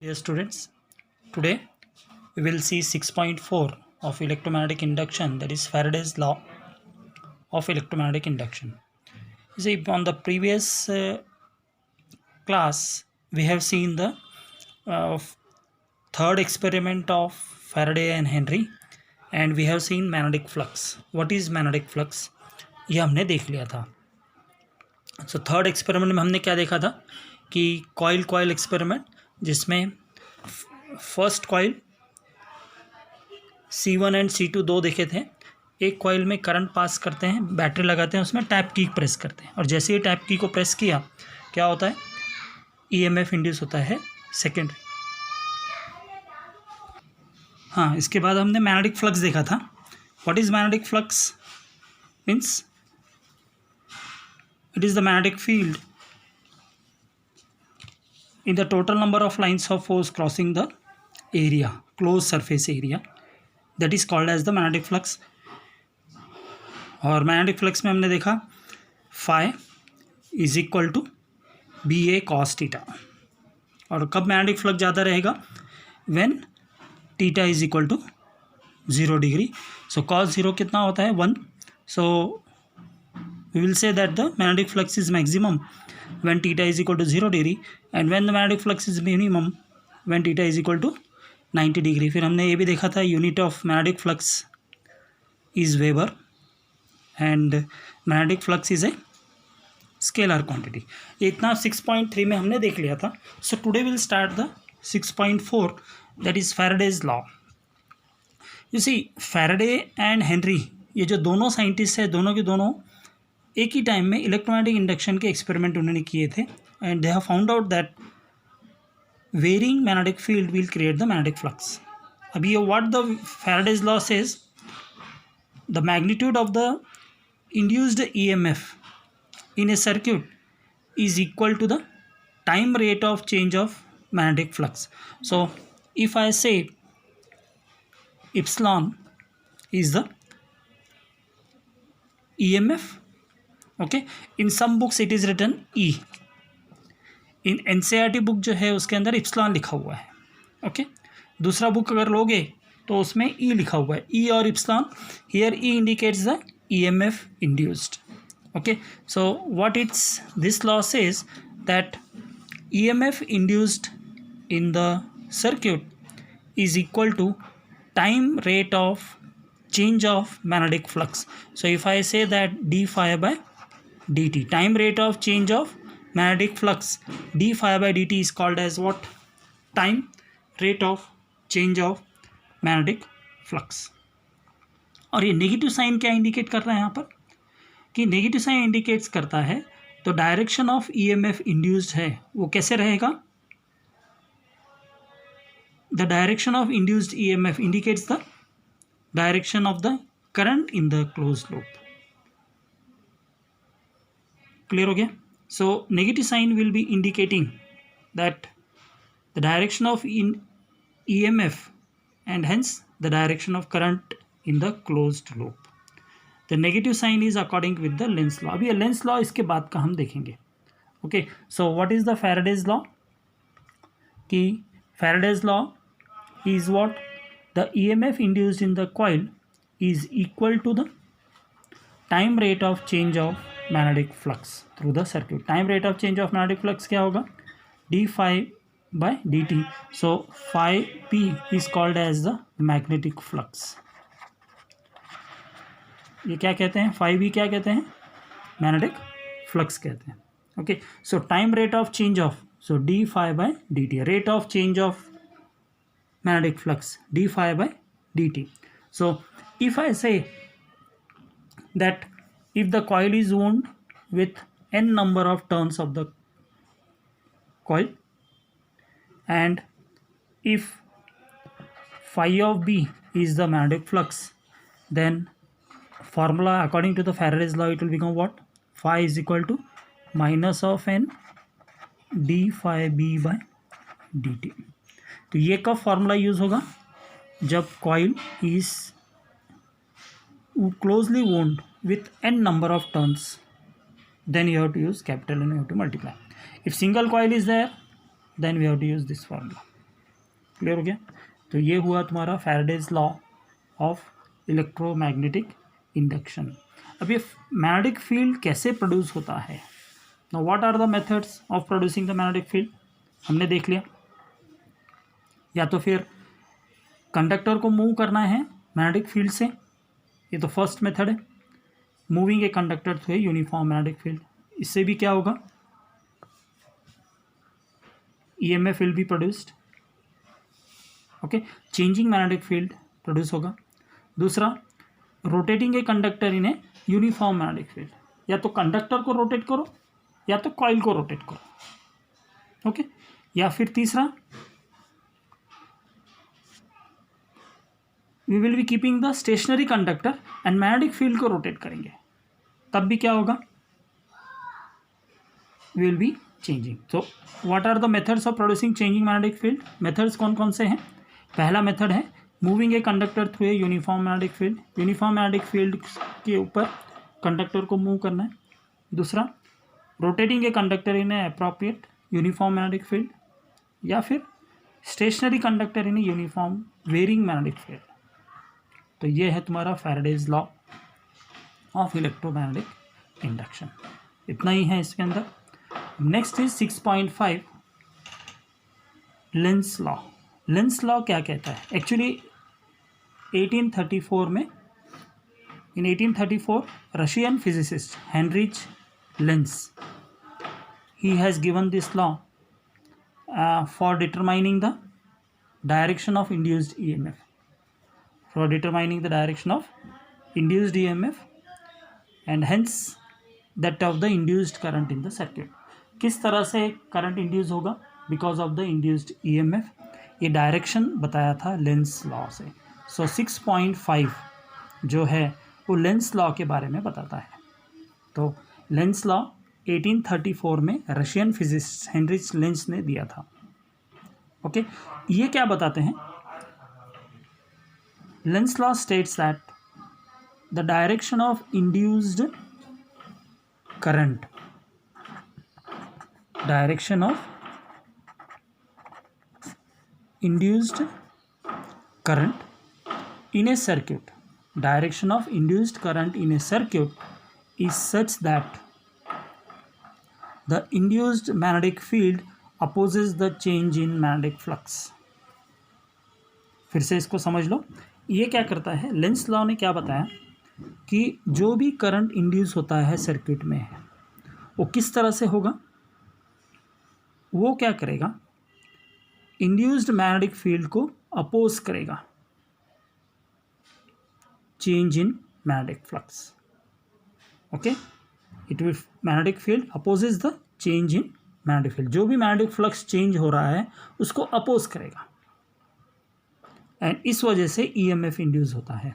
Dear students, today we will see 6.4 of electromagnetic induction, that is Faraday's law of electromagnetic induction. You see, on the previous class we have seen the uh, third experiment of Faraday and Henry, and we have seen magnetic flux. What is magnetic flux? ये हमने देख लिया था. So third experiment में हमने क्या देखा था कि कॉइल एक्सपेरिमेंट, जिसमें first coil C1 and C2 दो देखे थे. एक कॉइल में करंट पास करते हैं, बैटरी लगाते हैं, उसमें टैप की प्रेस करते हैं, और जैसे ही टैप की को प्रेस किया क्या होता है, EMF इंड्यूस होता है सेकेंडरी. हाँ, इसके बाद हमने मैग्नेटिक फ्लक्स देखा था. What is magnetic flux? Means it is the magnetic field in the total number of lines of force crossing the area, closed surface area, that is called as the magnetic flux. और magnetic flux में हमने देखा phi is equal to BA cos theta. और कब magnetic flux ज़्यादा रहेगा? when theta is equal to 0 degree. so cos 0 कितना होता है? 1. so we will say that the magnetic flux is maximum when theta is equal to 0 degree, and when the magnetic flux is minimum when theta is equal to 90 degree. फिर हमने ये भी देखा था unit of magnetic flux is Weber, and magnetic flux is a scalar quantity. ये इतना 6.3 में हमने देख लिया था. So today we'll start the 6.4, that is Faraday's law. You see, Faraday and Henry, ये जो दोनों साइंटिस्ट हैं, दोनों के दोनों एक ही टाइम में इलेक्ट्रोमैग्नेटिक इंडक्शन के एक्सपेरिमेंट उन्होंने किए थे, and they have found out that varying magnetic field will create the magnetic flux. अभी ये what the Faraday's law says, the magnitude of the induced EMF in a circuit is equal to the time rate of change of magnetic flux. So if I say epsilon is the EMF, okay, in some books it is written E. in NCERT book जो है उसके अंदर epsilon लिखा हुआ है. Okay, दूसरा book अगर लोगे तो उसमें E लिखा हुआ है, E और epsilon. Here E indicates the EMF induced. okay, so what it's this law says that EMF induced in the circuit is equal to time rate of change of magnetic flux. So if I say that d phi by dt, time rate of change of magnetic flux, d phi by dt is called as what? Time rate of change of magnetic flux. और ये negative sign क्या indicate कर रहा है यहाँ पर, कि negative sign indicates करता है तो डायरेक्शन ऑफ EMF इंड्यूस्ड है वो कैसे रहेगा? The direction of induced EMF indicates the direction of the current in the close loop. Clear हो गया? So negative sign will be indicating that the direction of EMF and hence the direction of current in the closed loop. The negative sign is according with the Lenz law. अभी Lenz law इसके बाद का हम देखेंगे. Okay, so what is the Faraday's law? कि Faraday's law is what? The EMF induced in the coil is equal to the time rate of change of magnetic flux through the circuit. Time rate of change of magnetic flux क्या होगा? d phi by dt. So phi p is called as the magnetic flux. ये क्या कहते हैं? phi b क्या कहते हैं? Magnetic flux कहते हैं. Okay, so time rate of change of, so d phi by dt, rate of change of magnetic flux d phi by dt. So if I say that if the coil is wound with n number of turns of the coil, and if phi of b is the magnetic flux, then formula according to the Faraday's law it will become what? Phi is equal to minus of n d phi b by dt. तो ये कब formula use होगा? जब coil is closely wound with n number of turns, then you have to use capital N, you have to multiply. If single coil is there, then we have to use this formula. Clear हो गया? तो ये हुआ तुम्हारा Faraday's law of electromagnetic induction. अब ये magnetic field कैसे produce होता है? Now what are the methods of producing the magnetic field हमने देख लिया। या तो फिर कंडक्टर को मूव करना है मैग्नेटिक फील्ड से, ये तो फर्स्ट मेथड है, moving a conductor through a uniform magnetic field. इससे भी क्या होगा? EMF will be produced, okay, changing magnetic field produce होगा। दूसरा, rotating a conductor in a uniform magnetic field, या तो कंडक्टर को रोटेट करो या तो कॉइल को रोटेट करो, ओके। या फिर तीसरा, we will be keeping the stationary conductor and magnetic field को रोटेट करेंगे, तब भी क्या होगा? Will be changing. तो what are the methods of producing changing magnetic field? Methods कौन कौन से हैं? पहला मेथड है moving a conductor through a uniform magnetic field, uniform magnetic field के ऊपर कंडक्टर को मूव करना है। दूसरा, rotating a conductor in a appropriate uniform magnetic field, या फिर stationary conductor in a uniform varying magnetic field. तो ये है तुम्हारा Faraday's law of electromagnetic induction. इतना ही है इसके अंदर। Next is 6.5 Lenz law. Lenz law क्या कहता है? एक्चुअली 1834 में, in 1834 Russian physicist Heinrich Lenz, he has given this law for determining the direction of induced EMF, for determining the direction of induced EMF and hence that of the induced current in the circuit. किस तरह से current induce होगा? Because of the induced EMF। ये direction बताया था Lenz law से। सो 6.5 जो है वो लेंस लॉ के बारे में बताता है। तो लेंस लॉ 1834 में रशियन फिजिसिस्ट हेनरिच लेंस ने दिया था, ओके। ये क्या बताते हैं? Lenz law states that the direction of induced current, direction of induced current in a circuit, direction of induced current in a circuit is such that the induced magnetic field opposes the change in magnetic flux। फिर से इसको समझ लो। ये क्या करता है? Lenz law ने क्या बताया कि जो भी करंट इंड्यूस होता है सर्किट में वो किस तरह से होगा? वो क्या करेगा? इंड्यूस्ड मैग्नेटिक फील्ड को अपोज करेगा change in magnetic flux, okay. It will magnetic field opposes the change in magnetic field. जो भी मैग्नेटिक फ्लक्स चेंज हो रहा है उसको अपोज करेगा एंड इस वजह से EMF इंड्यूस होता है।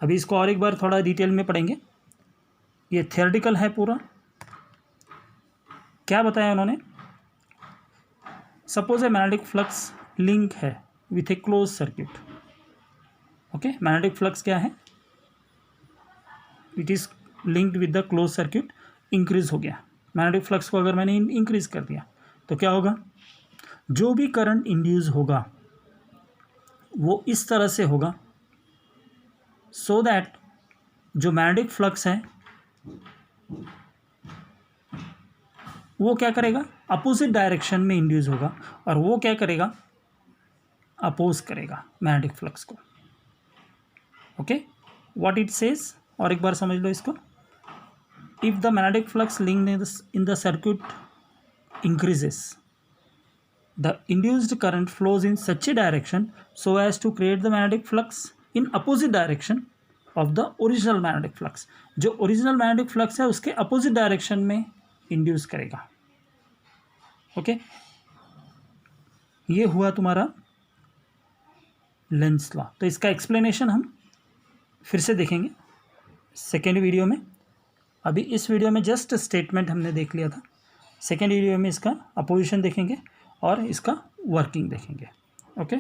अभी इसको और एक बार थोड़ा डिटेल में पढ़ेंगे। ये थियोरेटिकल है पूरा। क्या बताया उन्होंने? Suppose a magnetic flux link है with a close circuit, okay. Magnetic flux क्या है? It is linked with the close circuit, increase हो गया। मैग्नेटिक फ्लक्स को अगर मैंने इंक्रीज कर दिया तो क्या होगा? जो भी करंट इंड्यूस होगा वो इस तरह से होगा सो दैट जो मैग्नेटिक फ्लक्स है वो क्या करेगा? अपोजिट डायरेक्शन में इंड्यूस होगा और वो क्या करेगा? अपोज करेगा मैग्नेटिक फ्लक्स को, ओके। व्हाट इट सेज, और एक बार समझ लो इसको। If the magnetic flux linked in the circuit increases, the induced current flows in such a direction so as to create the magnetic flux in opposite direction of the original magnetic flux. जो original magnetic flux है उसके opposite direction में induce करेगा, okay. ये हुआ तुम्हारा Lenz law. तो इसका एक्सप्लेनेशन हम फिर से देखेंगे सेकेंड वीडियो में। अभी इस वीडियो में जस्ट स्टेटमेंट हमने देख लिया था। सेकेंड वीडियो में इसका अपोजिशन देखेंगे और इसका वर्किंग देखेंगे, ओके।